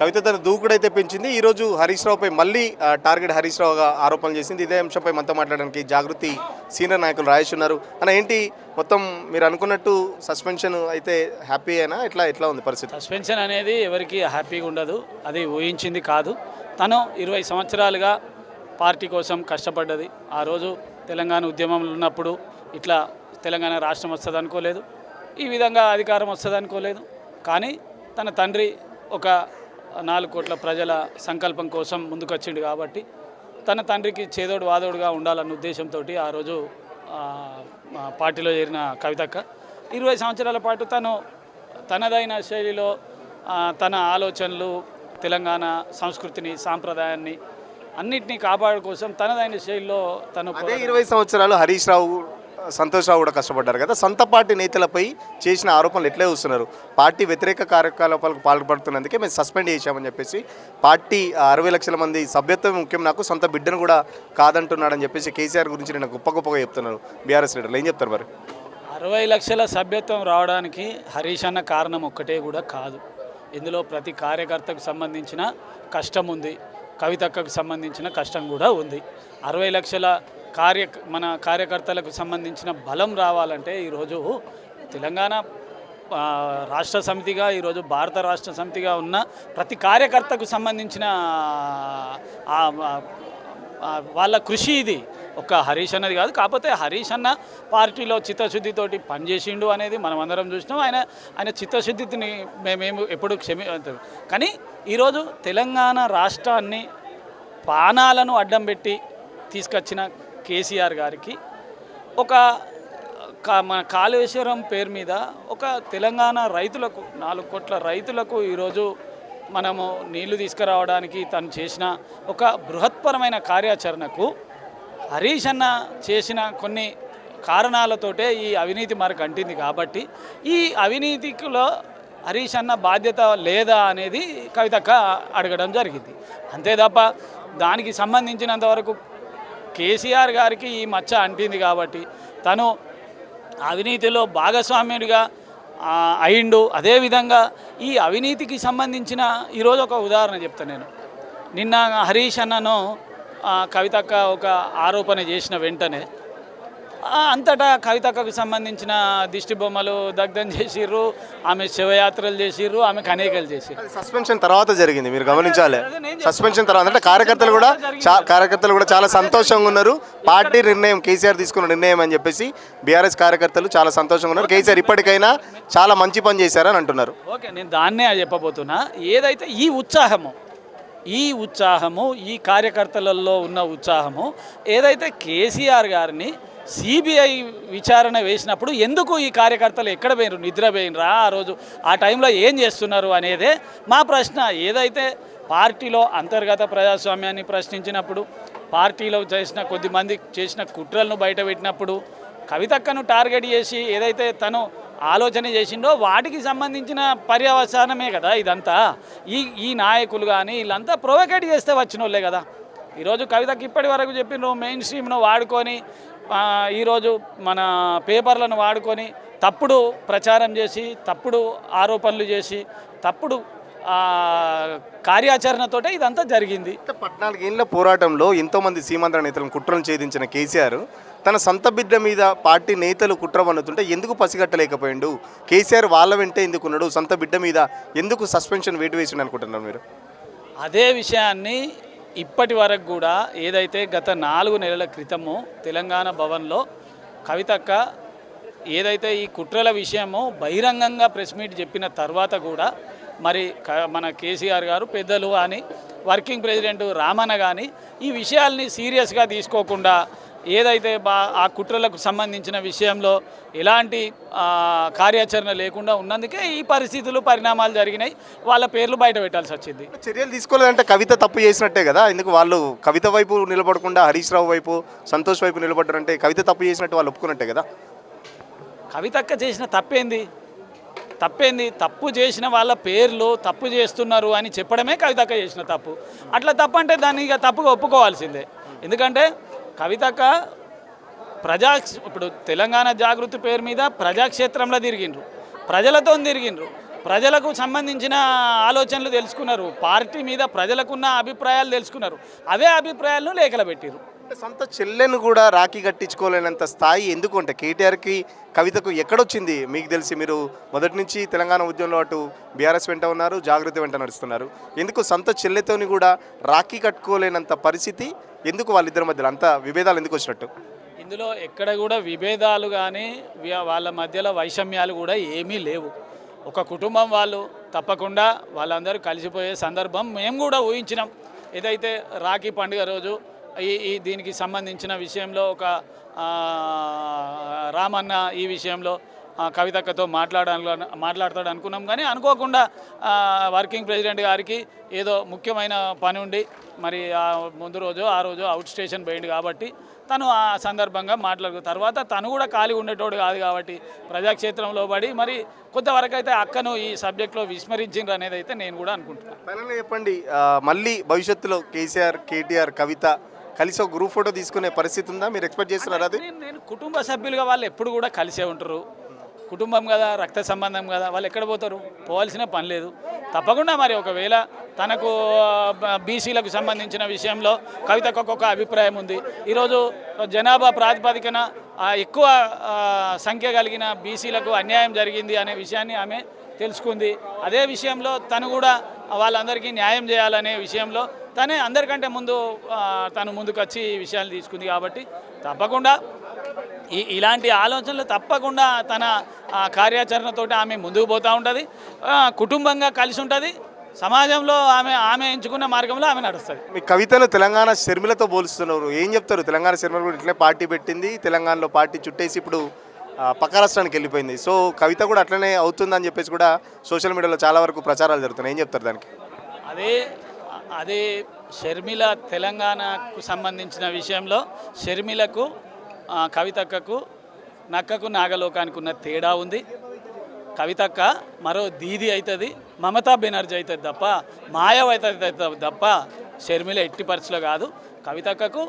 కవిత తన దూకుడైతే పెంచింది. ఈరోజు హరీష్ రావుపై మళ్ళీ టార్గెట్ హరీష్ రావుగా ఆరోపణలు చేసింది. ఇదే అంశంపై మనతో మాట్లాడడానికి జాగృతి సీనియర్ నాయకులు రాయేష్ ఉన్నారు. అన్న ఏంటి మొత్తం మీరు అనుకున్నట్టు సస్పెన్షన్ అయితే హ్యాపీ అయినా ఎట్లా ఉంది పరిస్థితి? సస్పెన్షన్ అనేది ఎవరికి హ్యాపీగా ఉండదు, అది ఊహించింది కాదు. తను 20 సంవత్సరాలుగా పార్టీ కోసం కష్టపడ్డది. ఆ రోజు తెలంగాణ ఉద్యమంలో ఉన్నప్పుడు ఇట్లా తెలంగాణ రాష్ట్రం వస్తుంది అనుకోలేదు, ఈ విధంగా అధికారం వస్తుంది అనుకోలేదు. కానీ తన తండ్రి ఒక 4 కోట్ల ప్రజల సంకల్పం కోసం ముందుకొచ్చిండు కాబట్టి తన తండ్రికి చేదోడు వాదోడుగా ఉండాలన్న ఉద్దేశంతో ఆ రోజు పార్టీలో చేరిన కవితక్క 20 సంవత్సరాల పాటు తను తనదైన శైలిలో తన ఆలోచనలు, తెలంగాణ సంస్కృతిని, సాంప్రదాయాన్ని అన్నింటినీ కాపాడు కోసం తనదైన శైలిలో తను 20 సంవత్సరాలు హరీష్ రావు, సంతోష్ రావు కూడా కష్టపడ్డారు కదా. సొంత పార్టీ నేతలపై చేసిన ఆరోపణలు ఎట్లే వస్తున్నారు? పార్టీ వ్యతిరేక కార్యకలాపాలకు పాల్పడుతున్నందుకే మేము సస్పెండ్ చేశామని చెప్పేసి పార్టీ 60 లక్షల మంది సభ్యత్వం ముఖ్యం, నాకు సొంత బిడ్డను కూడా కాదంటున్నాడని చెప్పేసి కేసీఆర్ గురించి నేను గొప్పగా చెప్తున్నారు బీఆర్ఎస్ లీడర్లు. ఏం చెప్తారు మరి? 60 లక్షల సభ్యత్వం రావడానికి హరీష్ అన్న కారణం ఒక్కటే కూడా కాదు. ఇందులో ప్రతి కార్యకర్తకు సంబంధించిన కష్టం ఉంది, కవితక్కకు సంబంధించిన కష్టం కూడా ఉంది. 60 లక్షల మన కార్యకర్తలకు సంబంధించిన బలం రావాలంటే ఈరోజు తెలంగాణ రాష్ట్ర సమితిగా, ఈరోజు భారత రాష్ట్ర సమితిగా ఉన్న ప్రతి కార్యకర్తకు సంబంధించిన వాళ్ళ కృషి ఇది. ఒక్క హరీష్ అన్నది కాదు. కాకపోతే హరీష్ అన్న పార్టీలో చిత్తశుద్ధితోటి పనిచేసిండు అనేది మనం అందరం చూసినాం. ఆయన చిత్తశుద్ధిని మేమేమి ఎప్పుడు కానీ ఈరోజు తెలంగాణ రాష్ట్రాన్ని పానాలను అడ్డం పెట్టి తీసుకొచ్చిన కేసీఆర్ గారికి మన కాళేశ్వరం పేరు మీద ఒక తెలంగాణ రైతులకు 4 కోట్ల రైతులకు ఈరోజు మనము నీళ్లు తీసుకురావడానికి తను చేసిన ఒక బృహత్పరమైన కార్యాచరణకు హరీష్ అన్న చేసిన కొన్ని కారణాలతోటే ఈ అవినీతి మనకు అంటింది. కాబట్టి ఈ అవినీతిలో హరీష్ అన్న బాధ్యత లేదా అనేది కవితక్క అడగడం జరిగింది. అంతే తప్ప దానికి సంబంధించినంతవరకు కేసీఆర్ గారికి ఈ మచ్చ అంటింది కాబట్టి తను అవినీతిలో భాగస్వామ్యుడిగా అయిండు. అదేవిధంగా ఈ అవినీతికి సంబంధించిన ఈరోజు ఒక ఉదాహరణ చెప్తాను నేను. నిన్న హరీష్ అన్నను కవితక్క ఒక ఆరోపణ చేసిన వెంటనే అంతటా కవితక్కకు సంబంధించిన దిష్టి బొమ్మలు దగ్ధం చేసిర్రు, ఆమె శివయాత్రలు చేసిర్రు, ఆమెకు అనేకలు చేసిర్రు. సస్పెన్షన్ తర్వాత జరిగింది, మీరు గమనించాలి. సస్పెన్షన్ తర్వాత అంటే కార్యకర్తలు కూడా చాలా సంతోషంగా ఉన్నారు. పార్టీ నిర్ణయం, కేసీఆర్ తీసుకున్న నిర్ణయం అని చెప్పేసి బీఆర్ఎస్ కార్యకర్తలు చాలా సంతోషంగా ఉన్నారు. కేసీఆర్ ఇప్పటికైనా చాలా మంచి పని చేశారని అంటున్నారు. ఓకే, నేను దాన్నే చెప్పబోతున్నా. ఏదైతే ఈ ఉత్సాహము ఈ కార్యకర్తలలో ఉన్న ఉత్సాహము ఏదైతే కేసీఆర్ గారిని సిబిఐ విచారణ వేసినప్పుడు ఎందుకు ఈ కార్యకర్తలు ఎక్కడ పోయినరు, నిద్రపోయినరా, ఆ రోజు ఆ టైంలో ఏం చేస్తున్నారు అనేదే మా ప్రశ్న. ఏదైతే పార్టీలో అంతర్గత ప్రజాస్వామ్యాన్ని ప్రశ్నించినప్పుడు, పార్టీలో చేసిన కొద్దిమంది చేసిన కుట్రలను బయటపెట్టినప్పుడు, కవితక్కను టార్గెట్ చేసి ఏదైతే తను ఆలోచన చేసిండో వాటికి సంబంధించిన పర్యవసానమే కదా ఇదంతా. ఈ నాయకులు కానీ వీళ్ళంతా ప్రొవోకేట్ చేస్తే వచ్చిన వాళ్ళే కదా. ఈరోజు కవితకి ఇప్పటి వరకు చెప్పిన మెయిన్ స్ట్రీమ్ను వాడుకొని ఈరోజు మన పేపర్లను వాడుకొని తప్పుడు ప్రచారం చేసి, తప్పుడు ఆరోపణలు చేసి, తప్పుడు కార్యాచరణతోటే ఇదంతా జరిగింది. 14 ఏళ్ల పోరాటంలో ఎంతోమంది సీమాంధ్ర నేతలను కుట్రను ఛేదించిన కేసీఆర్ తన సొంత బిడ్డ మీద పార్టీ నేతలు కుట్ర పన్నుతుంటే ఎందుకు పసిగట్టలేకపోయిండు? కేసీఆర్ వాళ్ళ వెంటే ఎందుకున్నాడు? సొంత బిడ్డ మీద ఎందుకు సస్పెన్షన్ వేటు వేసిండు అనుకుంటున్నారు మీరు? అదే విషయాన్ని ఇప్పటి వరకు కూడా ఏదైతే గత 4 నెలల క్రితము తెలంగాణ భవన్లో కవితక్క ఏదైతే ఈ కుట్రల విషయము బహిరంగంగా ప్రెస్ మీట్ చెప్పిన తర్వాత కూడా మరి మన కేసీఆర్ గారు, పెద్దలు కానీ, వర్కింగ్ ప్రెసిడెంట్ రామన్న కానీ ఈ విషయాల్ని సీరియస్గా తీసుకోకుండా ఏదైతే ఆ కుట్రలకు సంబంధించిన విషయంలో ఎలాంటి కార్యాచరణ లేకుండా ఉన్నందుకే ఈ పరిణామాలు జరిగినాయి. వాళ్ళ పేర్లు బయట పెట్టాల్సి వచ్చింది. చర్యలు తీసుకోలేదంటే కవిత తప్పు చేసినట్టే కదా. ఎందుకు వాళ్ళు కవిత వైపు నిలబడకుండా హరీష్ రావు వైపు, సంతోష్ వైపు నిలబడ్డారంటే కవిత తప్పు చేసినట్టు వాళ్ళు ఒప్పుకున్నట్టే కదా. కవితక్క చేసిన తప్పేంది? తప్పు చేసిన వాళ్ళ పేర్లు తప్పు చేస్తున్నారు అని చెప్పడమే కవితక్క చేసిన తప్పు. అట్లా తప్పు అంటే దాన్ని ఇక తప్పుగా ఒప్పుకోవాల్సిందే. ఎందుకంటే కవితక్క ఇప్పుడు తెలంగాణ జాగృతి పేరు మీద ప్రజాక్షేత్రంలో తిరిగిండ్రు, ప్రజలతో తిరిగిండ్రు. ప్రజలకు సంబంధించిన ఆలోచనలు తెలుసుకున్నారు, పార్టీ మీద ప్రజలకున్న అభిప్రాయాలు తెలుసుకున్నారు, అవే అభిప్రాయాలను లేఖలు పెట్టారు. అంటే సొంత చెల్లెను కూడా రాఖీ కట్టించుకోలేనంత స్థాయి ఎందుకు అంటే కేటీఆర్కి కవితకు ఎక్కడొచ్చింది మీకు తెలిసి? మీరు మొదటి నుంచి తెలంగాణ ఉద్యమంలో అటు బీఆర్ఎస్ వెంట ఉన్నారు, జాగృతి వెంట నడుస్తున్నారు. ఎందుకు సొంత చెల్లెతోని కూడా రాఖీ కట్టుకోలేనంత పరిస్థితి ఎందుకు వాళ్ళిద్దరి మధ్యలో అంత విభేదాలు ఎందుకు వచ్చినట్టు? ఇందులో ఎక్కడ కూడా విభేదాలు కానీ వాళ్ళ మధ్యలో వైషమ్యాలు కూడా ఏమీ లేవు. ఒక కుటుంబం వాళ్ళు తప్పకుండా వాళ్ళందరూ కలిసిపోయే సందర్భం మేము కూడా ఊహించినాం. ఏదైతే రాఖీ పండుగ రోజు ఈ దీనికి సంబంధించిన విషయంలో ఒక రామన్న ఈ విషయంలో కవితక్కతో మాట్లాడతాడు అనుకున్నాం, కానీ అనుకోకుండా వర్కింగ్ ప్రెసిడెంట్ గారికి ఏదో ముఖ్యమైన పని ఉండి మరి ముందు రోజు ఆ రోజు అవుట్ స్టేషన్ పోయింది కాబట్టి తను ఆ సందర్భంగా తర్వాత తను కూడా ఖాళీ ఉండేటోడు కాదు కాబట్టి ప్రజాక్షేత్రంలో పడి మరి కొంతవరకు అయితే అక్కను ఈ సబ్జెక్ట్లో విస్మరించిండ్రు అనేది అయితే నేను కూడా అనుకుంటున్నాను. ఫైనల్గా చెప్పండి, మళ్ళీ భవిష్యత్తులో కేసీఆర్, కేటీఆర్, కవిత కలిసి ఒక గ్రూప్ ఫోటో తీసుకునే పరిస్థితి ఉందా? మీరు ఎక్స్పెక్ట్ చేస్తున్నారు అది? నేను కుటుంబ సభ్యులుగా వాళ్ళు ఎప్పుడు కూడా కలిసే ఉంటారు. కుటుంబం కదా, రక్త సంబంధం కదా, వాళ్ళు ఎక్కడ పోతారు? పోవాల్సిన పని లేదు. తప్పకుండా మరి ఒకవేళ తనకు బీసీలకు సంబంధించిన విషయంలో కవితకు ఒక్కొక్క అభిప్రాయం ఉంది. ఈరోజు జనాభా ప్రాతిపదికన ఎక్కువ సంఖ్య కలిగిన బీసీలకు అన్యాయం జరిగింది అనే విషయాన్ని ఆమె తెలుసుకుంది. అదే విషయంలో తను కూడా వాళ్ళందరికీ న్యాయం చేయాలనే విషయంలో తనే అందరికంటే ముందు తను ముందుకు వచ్చి ఈ విషయాలు తీసుకుంది కాబట్టి తప్పకుండా ఇలాంటి ఆలోచనలు తప్పకుండా తన కార్యాచరణతో ఆమె ముందుకు పోతూ ఉంటుంది, కుటుంబంగా కలిసి ఉంటుంది, సమాజంలో ఆమె ఎంచుకున్న మార్గంలో ఆమె నడుస్తుంది. మీ కవితను తెలంగాణ షర్మిలతో పోలుస్తున్నారు, ఏం చెప్తారు? తెలంగాణ షర్మిల కూడా ఇట్లనే పార్టీ పెట్టింది, తెలంగాణలో పార్టీ చుట్టేసి ఇప్పుడు పక్క రాష్ట్రానికి వెళ్ళిపోయింది. సో కవిత కూడా అట్లనే అవుతుందని చెప్పేసి కూడా సోషల్ మీడియాలో చాలా వరకు ప్రచారాలు జరుగుతున్నాయి, ఏం చెప్తారు దానికి? అదే షర్మిల తెలంగాణకు సంబంధించిన విషయంలో షర్మిలకు కవితక్కకు నక్కకు నాగలోకానికి ఉన్న తేడా ఉంది. కవితక్క మరో దీది అవుతుంది, మమతా బెనర్జీ అవుతుంది తప్ప మాయావ్ అవుతుంది తప్ప షర్మిల ఎట్టి పరిస్థితిలో కాదు. కవితక్కకు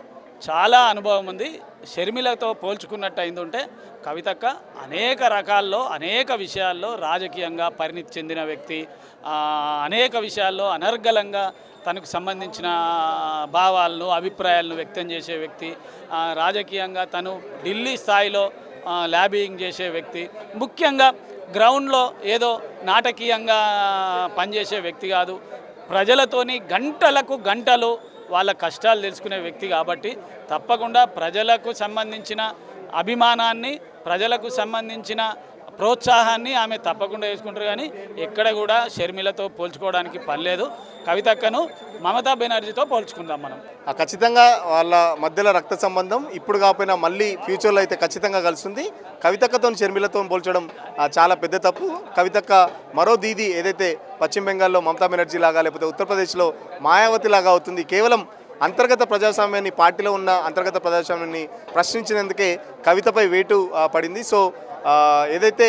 చాలా అనుభవం ఉంది. షర్మిలతో పోల్చుకున్నట్టు అయిందంటే కవితక్క అనేక రకాల్లో అనేక విషయాల్లో రాజకీయంగా పరిణితి చెందిన వ్యక్తి, అనేక విషయాల్లో అనర్గళంగా తనకు సంబంధించిన భావాలను అభిప్రాయాలను వ్యక్తం చేసే వ్యక్తి, రాజకీయంగా తను ఢిల్లీ స్థాయిలో ల్యాబింగ్ చేసే వ్యక్తి, ముఖ్యంగా గ్రౌండ్లో ఏదో నాటకీయంగా పనిచేసే వ్యక్తి కాదు, ప్రజలతోని గంటలకు గంటలు వాళ్ళ కష్టాలు తెలుసుకునే వ్యక్తి కాబట్టి తప్పకుండా ప్రజలకు సంబంధించిన అభిమానాన్ని, ప్రజలకు సంబంధించిన ప్రోత్సాహాన్ని ఆమె తప్పకుండా వేసుకుంటారు. కానీ ఎక్కడ కూడా షర్మిలతో పోల్చుకోవడానికి పని లేదు. కవితక్కను మమతా బెనర్జీతో పోల్చుకుందాం మనం. ఖచ్చితంగా వాళ్ళ మధ్యలో రక్త సంబంధం ఇప్పుడు కాకపోయినా మళ్ళీ ఫ్యూచర్లో అయితే ఖచ్చితంగా కలుస్తుంది. కవితక్కతో షర్మిలతో పోల్చడం చాలా పెద్ద తప్పు. కవితక్క మరో దీది ఏదైతే పశ్చిమ బెంగాల్లో మమతా బెనర్జీ లాగా లేకపోతే ఉత్తరప్రదేశ్లో మాయావతి లాగా అవుతుంది. కేవలం అంతర్గత ప్రజాస్వామ్యాన్ని, పార్టీలో ఉన్న అంతర్గత ప్రజాస్వామ్యాన్ని ప్రశ్నించినందుకే కవితపై వేటు పడింది. సో ఏదైతే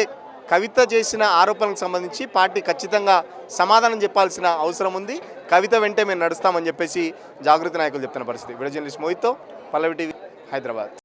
కవిత చేసిన ఆరోపణలకు సంబంధించి పార్టీ ఖచ్చితంగా సమాధానం చెప్పాల్సిన అవసరం ఉంది. కవిత వెంటే మేము నడుస్తామని చెప్పేసి జాగృతి నాయకులు చెప్తున్న పరిస్థితి. వీడియో జర్నలిస్ట్ మోహిత్తో, పల్లవి టీవీ, హైదరాబాద్.